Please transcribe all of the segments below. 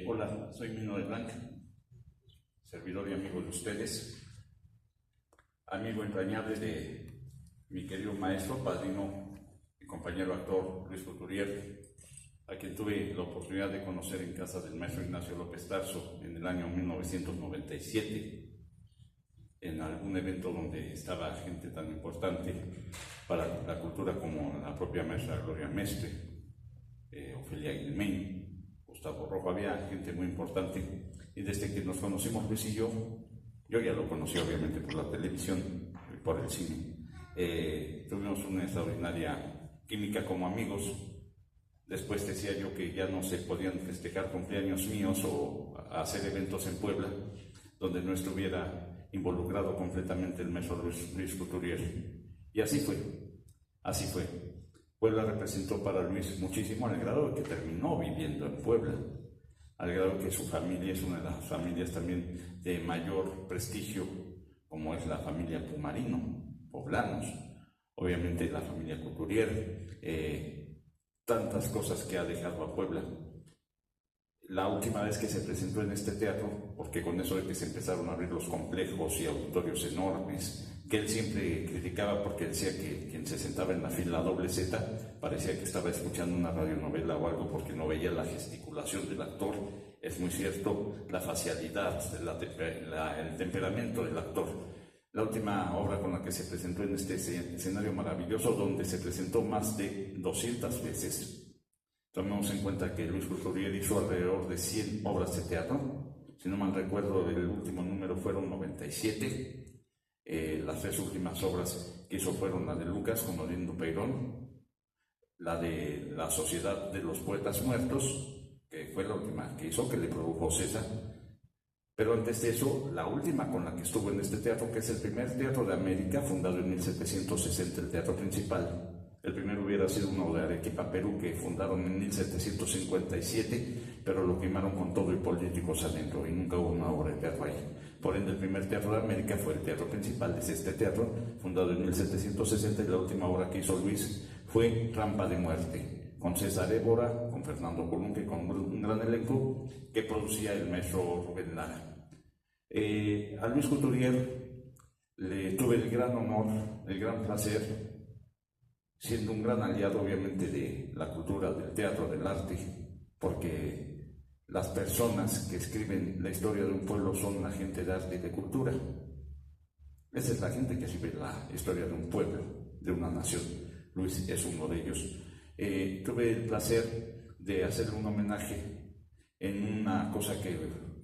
Hola, soy Mino de Blanc, servidor y amigo de ustedes, amigo entrañable de mi querido maestro, padrino y compañero actor Luis Couturier, a quien tuve la oportunidad de conocer en casa del maestro Ignacio López Tarso en el año 1997, en algún evento donde estaba gente tan importante para la cultura como la propia maestra Gloria Mestre, Ofelia Guilmén, Gustavo Rojo. Había gente muy importante, y desde que nos conocimos Luis y yo ya lo conocí obviamente por la televisión y por el cine, tuvimos una extraordinaria química como amigos. Después decía yo que ya no se podían festejar cumpleaños míos o hacer eventos en Puebla donde no estuviera involucrado completamente el maestro Luis Couturier. Y así fue. Puebla representó para Luis muchísimo, al grado de que terminó viviendo en Puebla, al grado de que su familia es una de las familias también de mayor prestigio, como es la familia Pumarino, poblanos, obviamente la familia Couturier, tantas cosas que ha dejado a Puebla. La última vez que se presentó en este teatro, porque con eso de que se empezaron a abrir los complejos y auditorios enormes, que él siempre criticaba porque decía que quien se sentaba en la fila doble Z parecía que estaba escuchando una radionovela o algo, porque no veía la gesticulación del actor. Es muy cierto, la facialidad, el temperamento del actor. La última obra con la que se presentó en este escenario maravilloso, donde se presentó más de 200 veces. Tomemos en cuenta que Luis Couturier hizo alrededor de 100 obras de teatro. Si no mal recuerdo, el último número fueron 97. Las tres últimas obras que hizo fueron la de Lucas con Olindo Peirón, la de La Sociedad de los Poetas Muertos, que fue la última que hizo, que le produjo César. Pero antes de eso, la última con la que estuvo en este teatro, que es el primer teatro de América, fundado en 1760, el Teatro Principal. El primero hubiera sido uno de Arequipa, Perú, que fundaron en 1757, pero lo quemaron con todo y políticos adentro, y nunca hubo una obra de teatro ahí. Por ende, el primer teatro de América fue el Teatro Principal, es este teatro, fundado en 1760, y la última obra que hizo Luis fue Rampa de Muerte, con César Évora, con Fernando Colunga, con un gran elenco que producía el maestro Rubén Lara. A Luis Couturier le tuve el gran honor, el gran placer, siendo un gran aliado obviamente de la cultura, del teatro, del arte, porque las personas que escriben la historia de un pueblo son la gente de arte y de cultura. Esa es la gente que escribe la historia de un pueblo, de una nación. Luis es uno de ellos. Tuve el placer de hacerle un homenaje en una cosa que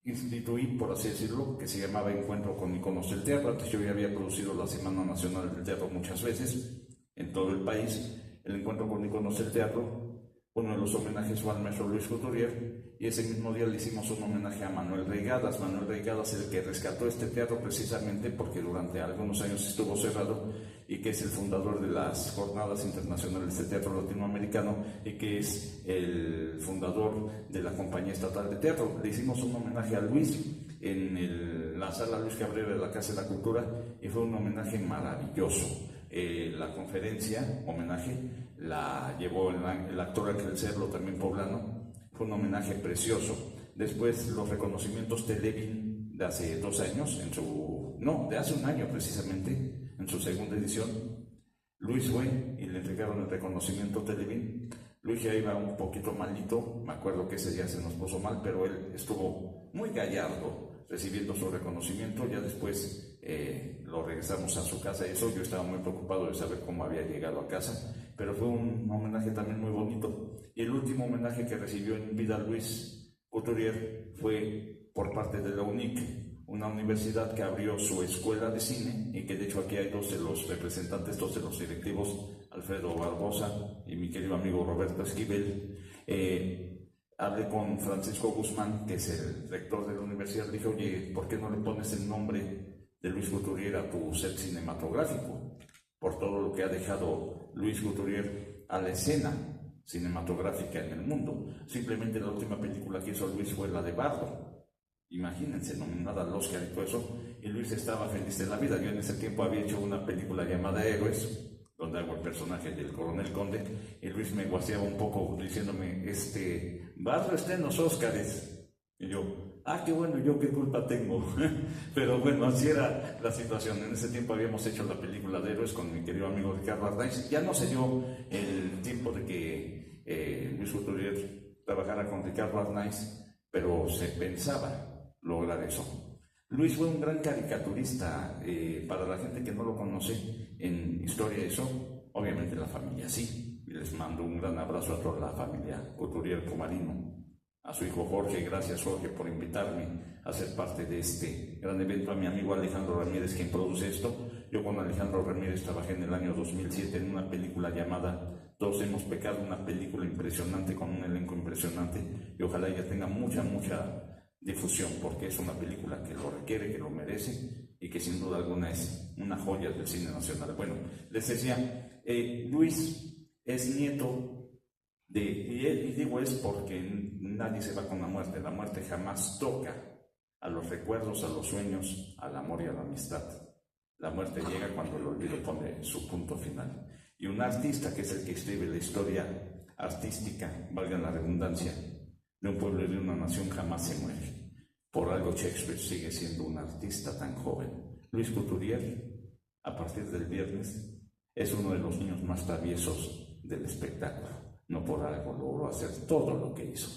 instituí, por así decirlo, que se llamaba Encuentro con Iconos del Teatro. Antes yo ya había producido la Semana Nacional del Teatro muchas veces en todo el país. El Encuentro con Iconos del Teatro, uno de los homenajes fue al maestro Luis Couturier, y ese mismo día le hicimos un homenaje a Manuel Reigadas. Manuel Reigadas es el que rescató este teatro precisamente porque durante algunos años estuvo cerrado, y que es el fundador de las Jornadas Internacionales de Teatro Latinoamericano, y que es el fundador de la Compañía Estatal de Teatro. Le hicimos un homenaje a Luis en la sala Luis Cabrera de la Casa de la Cultura, y fue un homenaje maravilloso. La conferencia, homenaje, la llevó el actor Ángel Cerlo, también poblano. Fue un homenaje precioso. Después los reconocimientos Televin de hace 2 años, de hace un año precisamente, en su segunda edición, Luis fue y le entregaron el reconocimiento Televin. Luis ya iba un poquito malito, me acuerdo que ese día se nos puso mal, pero él estuvo muy gallardo recibiendo su reconocimiento. Ya después lo regresamos a su casa, y eso yo estaba muy preocupado de saber cómo había llegado a casa, pero fue un homenaje también muy bonito. Y el último homenaje que recibió en vida Luis Couturier fue por parte de la UNIC, una universidad que abrió su escuela de cine, y que de hecho aquí hay 2 de los representantes, 2 de los directivos, Alfredo Barbosa y mi querido amigo Roberto Esquivel. Hablé con Francisco Guzmán, que es el rector de la universidad. Le dije: oye, ¿por qué no le pones el nombre de Luis Couturier a tu set cinematográfico? Por todo lo que ha dejado Luis Couturier a la escena cinematográfica en el mundo. Simplemente la última película que hizo Luis fue la de Bardo. Imagínense, nominada al Oscar y todo eso, y Luis estaba feliz de la vida. Yo en ese tiempo había hecho una película llamada Héroes, donde hago el personaje del Coronel Conde, y Luis me guaseaba un poco diciéndome: Barro está en los Óscares. Y yo, qué bueno, ¿yo qué culpa tengo? Pero bueno, así era la situación. En ese tiempo habíamos hecho la película de Héroes con mi querido amigo Ricardo Arnaiz. Ya no se dio el tiempo de que Luis Couturier trabajara con Ricardo Arnaiz, pero se pensaba lograr eso. Luis fue un gran caricaturista. Para la gente que no lo conoce en historia, eso, obviamente la familia sí. Y les mando un gran abrazo a toda la familia Couturier Pumarino. A su hijo Jorge, gracias Jorge por invitarme a ser parte de este gran evento. A mi amigo Alejandro Ramírez, quien produce esto. Yo con Alejandro Ramírez trabajé en el año 2007 en una película llamada Todos hemos pecado, una película impresionante con un elenco impresionante, y ojalá ella tenga mucha difusión, porque es una película que lo requiere, que lo merece, y que sin duda alguna es una joya del cine nacional. Bueno, les decía, Luis es nieto y digo es porque nadie se va con la muerte jamás toca a los recuerdos, a los sueños, al amor y a la amistad. La muerte llega cuando el olvido pone su punto final. Y un artista, que es el que escribe la historia artística, valga la redundancia, de un pueblo y de una nación, jamás se muere. Por algo Shakespeare sigue siendo un artista tan joven. Luis Couturier, a partir del viernes, es uno de los niños más traviesos del espectáculo. No por algo logró hacer todo lo que hizo.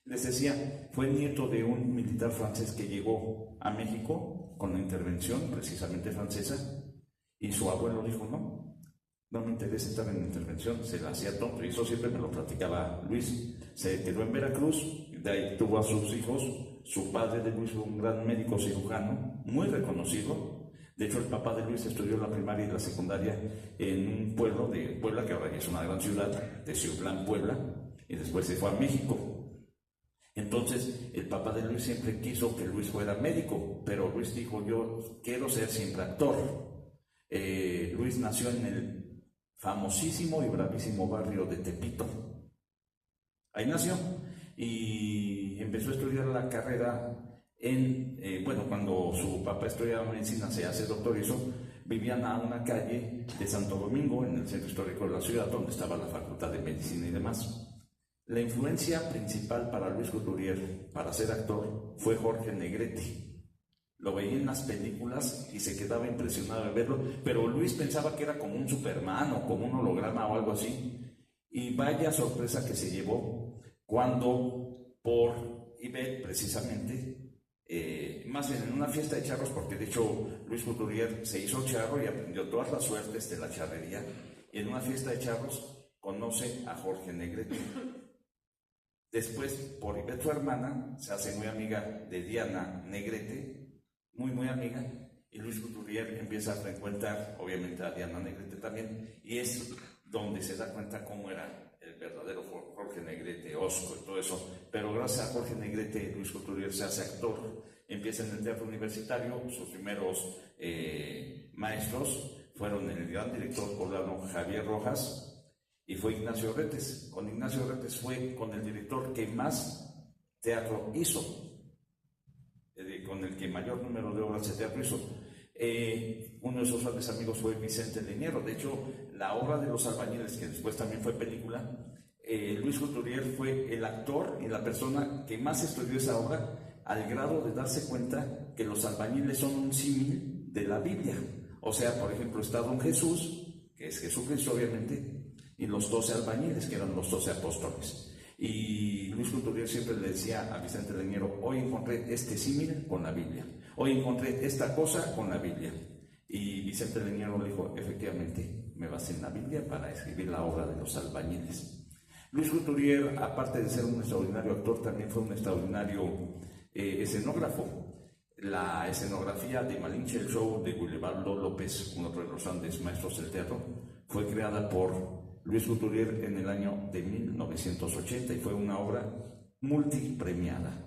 Les decía, fue nieto de un militar francés que llegó a México con la intervención precisamente francesa, y su abuelo dijo, no me interesa estar en la intervención, se la hacía tonto, y eso siempre me lo platicaba Luis. Se quedó en Veracruz, de ahí tuvo a sus hijos. Su padre de Luis fue un gran médico cirujano, muy reconocido. De hecho, el papá de Luis estudió la primaria y la secundaria en un pueblo de Puebla, que ahora ya es una gran ciudad, de Ciutlán, Puebla, y después se fue a México. Entonces, el papá de Luis siempre quiso que Luis fuera médico, pero Luis dijo, yo quiero ser siempre actor. Luis nació en el famosísimo y bravísimo barrio de Tepito. Ahí nació y empezó a estudiar la carrera cuando su papá estudiaba medicina, se hace doctor y eso, vivían a una calle de Santo Domingo, en el centro histórico de la ciudad, donde estaba la Facultad de Medicina y demás. La influencia principal para Luis Couturier, para ser actor, fue Jorge Negrete. Lo veía en las películas y se quedaba impresionado de verlo, pero Luis pensaba que era como un Superman o como un holograma o algo así. Y vaya sorpresa que se llevó cuando por Ivette, precisamente, más bien en una fiesta de charros, porque de hecho Luis Couturier se hizo charro y aprendió todas las suertes de la charrería, y en una fiesta de charros conoce a Jorge Negrete. Después, por Ivette, su hermana, se hace muy amiga de Diana Negrete, muy amiga, y Luis Couturier empieza a frecuentar, obviamente, a Diana Negrete también, y es donde se da cuenta cómo era el verdadero Jorge Negrete, Osco y todo eso. Pero gracias a Jorge Negrete, Luis Couturier se hace actor, empieza en el teatro universitario. Sus primeros maestros fueron el gran director poblano Javier Rojas, y fue Ignacio Retes. Con Ignacio Retes fue con el director que más teatro hizo, con el que mayor número de obras de teatro hizo. Uno de sus grandes amigos fue Vicente Leñero. De hecho, la obra de Los Albañiles, que después también fue película, Luis Couturier fue el actor y la persona que más estudió esa obra, al grado de darse cuenta que los albañiles son un símil de la Biblia. O sea, por ejemplo, está Don Jesús, que es Jesucristo obviamente, y los 12 albañiles, que eran los 12 apóstoles. Y Luis Couturier siempre le decía a Vicente Leñero, hoy encontré este símil con la Biblia, hoy encontré esta cosa con la Biblia. Y Vicente Leñero le dijo, efectivamente, me basé en la Biblia para escribir la obra de Los Albañiles. Luis Couturier, aparte de ser un extraordinario actor, también fue un extraordinario escenógrafo. La escenografía de Malinche, el show de Gulibaldo López, uno de los grandes maestros del teatro, fue creada por Luis Couturier en el año de 1980 y fue una obra multipremiada.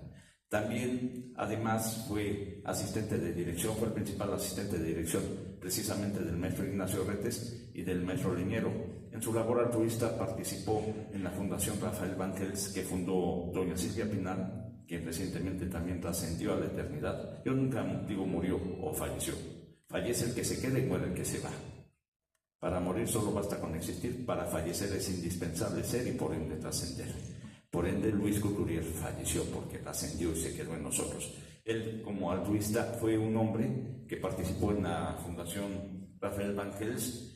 También, además, fue asistente de dirección, fue el principal asistente de dirección precisamente del maestro Ignacio Retes y del maestro Leñero. En su labor altruista participó en la Fundación Rafael Banquels, que fundó doña Silvia Pinal, quien recientemente también trascendió a la eternidad. Yo nunca digo murió o falleció. Fallece el que se queda y muere el que se va. Para morir solo basta con existir, para fallecer es indispensable ser y por ende trascender. Por ende, Luis Couturier falleció porque trascendió y se quedó en nosotros. Él, como altruista, fue un hombre que participó en la Fundación Rafael Banquels,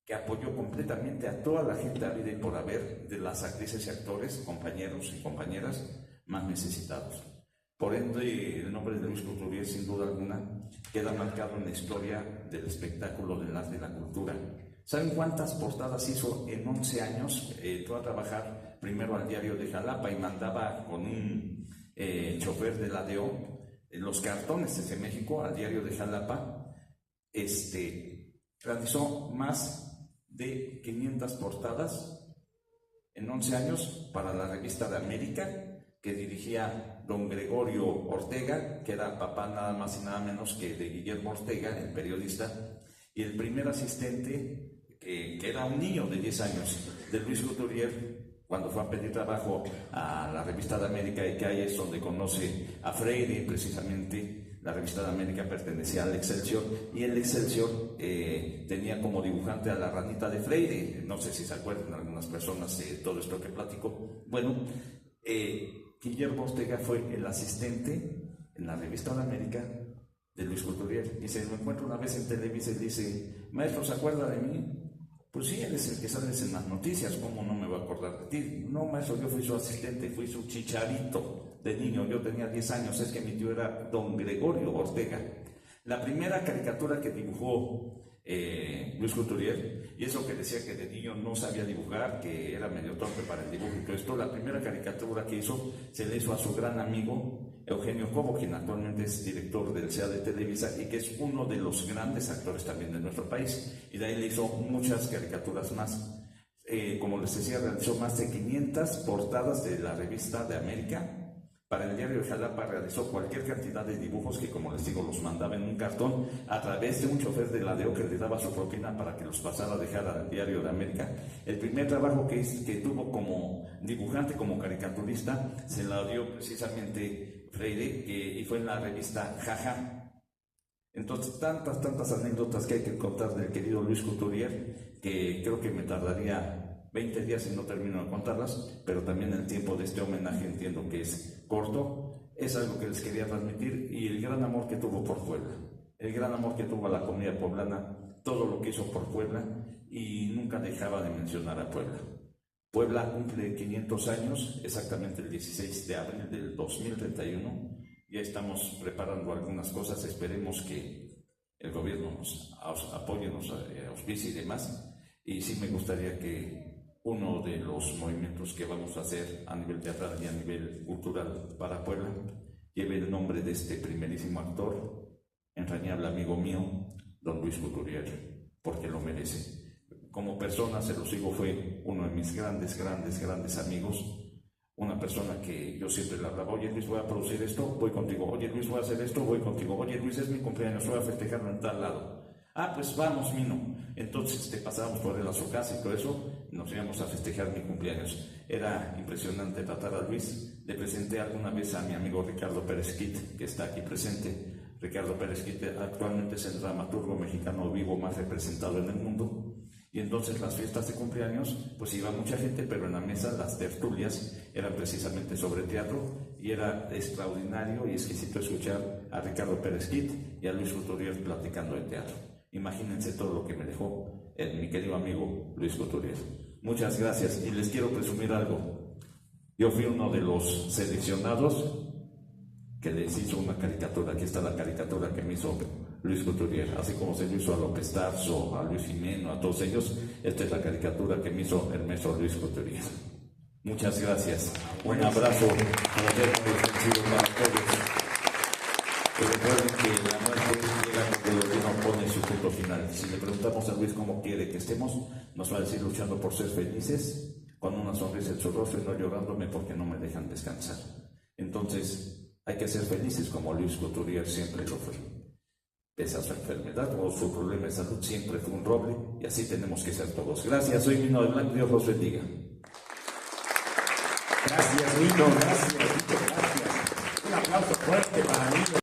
que apoyó completamente a toda la gente habida y por haber, de las actrices y actores, compañeros y compañeras más necesitados. Por ende, el nombre de Luis Couturier, sin duda alguna, queda marcado en la historia del espectáculo, del arte y la cultura. ¿Saben cuántas portadas hizo en 11 años? Entró a trabajar primero al diario de Jalapa y mandaba con un chofer de la DO los cartones desde México al diario de Jalapa. Realizó más de 500 portadas en 11 años para la revista de América, que dirigía don Gregorio Ortega, que era papá nada más y nada menos que de Guillermo Ortega, el periodista, y el primer asistente, que era un niño de 10 años, de Luis Couturier, cuando fue a pedir trabajo a la revista de América, y que ahí es donde conoce a Freire. Precisamente la revista de América pertenecía al Excelsior, y el Excelsior tenía como dibujante a la ranita de Freire. No sé si se acuerdan algunas personas de todo esto que platico. Bueno, Guillermo Ortega fue el asistente en la revista de América de Luis Couturier, y se lo encuentra una vez en Televisa y dice: maestro, ¿se acuerda de mí? Pues sí, él es el que sales en las noticias, ¿cómo no me va a acordar de ti? No, maestro, yo fui su asistente, fui su chicharito de niño, yo tenía 10 años, es que mi tío era don Gregorio Ortega. La primera caricatura que dibujó Luis Couturier, y eso que decía que de niño no sabía dibujar, que era medio torpe para el dibujo y todo esto, la primera caricatura que hizo se le hizo a su gran amigo Eugenio Cobo, quien actualmente es director del CEA de Televisa y que es uno de los grandes actores también de nuestro país, y de ahí le hizo muchas caricaturas más. Como les decía, realizó más de 500 portadas de la revista de América. Para el diario de Jalapa realizó cualquier cantidad de dibujos que, como les digo, los mandaba en un cartón a través de un chofer de la DO que le daba su propina para que los pasara a dejar al diario de América. El primer trabajo que tuvo como dibujante, como caricaturista, se la dio precisamente Freire, y fue en la revista Jaja. Entonces, tantas anécdotas que hay que contar del querido Luis Couturier, que creo que me tardaría 20 días y no termino de contarlas, pero también el tiempo de este homenaje entiendo que es corto. Es algo que les quería transmitir, y el gran amor que tuvo por Puebla, el gran amor que tuvo a la comunidad poblana, todo lo que hizo por Puebla, y nunca dejaba de mencionar a Puebla. Puebla cumple 500 años, exactamente el 16 de abril del 2031. Ya estamos preparando algunas cosas, esperemos que el gobierno nos apoye, nos auspicie y demás. Y sí me gustaría que uno de los movimientos que vamos a hacer a nivel teatral y a nivel cultural para Puebla lleve el nombre de este primerísimo actor, entrañable amigo mío, don Luis Couturier, porque lo merece. Como persona, se los digo, fue uno de mis grandes amigos, una persona que yo siempre le hablaba: oye Luis, voy a producir esto, voy contigo; oye Luis, voy a hacer esto, voy contigo; oye Luis, es mi cumpleaños, voy a festejarlo en tal lado. Ah, pues vamos, Mino. Entonces pasábamos por él a su casa y todo eso, nos íbamos a festejar mi cumpleaños. Era impresionante tratar a Luis. Le presenté alguna vez a mi amigo Ricardo Pérez Quit, que está aquí presente. Ricardo Pérez Quit actualmente es el dramaturgo mexicano vivo más representado en el mundo. Y entonces las fiestas de cumpleaños, pues iba mucha gente, pero en la mesa las tertulias eran precisamente sobre teatro, y era extraordinario y exquisito escuchar a Ricardo Pérez Quit y a Luis Couturier platicando de teatro. Imagínense todo lo que me dejó mi querido amigo Luis Couturier. Muchas gracias, y les quiero presumir algo. Yo fui uno de los seleccionados que les hizo una caricatura. Aquí está la caricatura que me hizo Luis Couturier, así como se lo hizo a López Tarso, a Luis Jimeno, a todos ellos. Esta es la caricatura que me hizo el maestro Luis Couturier. Muchas gracias. Un abrazo fraterno y extensivo para todos. Y recuerden que la muerte llega cuando el gobierno pone su punto final. Si le preguntamos a Luis cómo quiere que estemos, nos va a decir: luchando por ser felices, con una sonrisa en su rostro y no llorándome porque no me dejan descansar. Entonces, hay que ser felices como Luis Couturier siempre lo fue. Pese a su enfermedad o su problema de salud, siempre fue un roble, y así tenemos que ser todos. Gracias, soy Mino de Blanco, Dios los bendiga. Gracias, Mino, gracias. Un aplauso fuerte para Mino.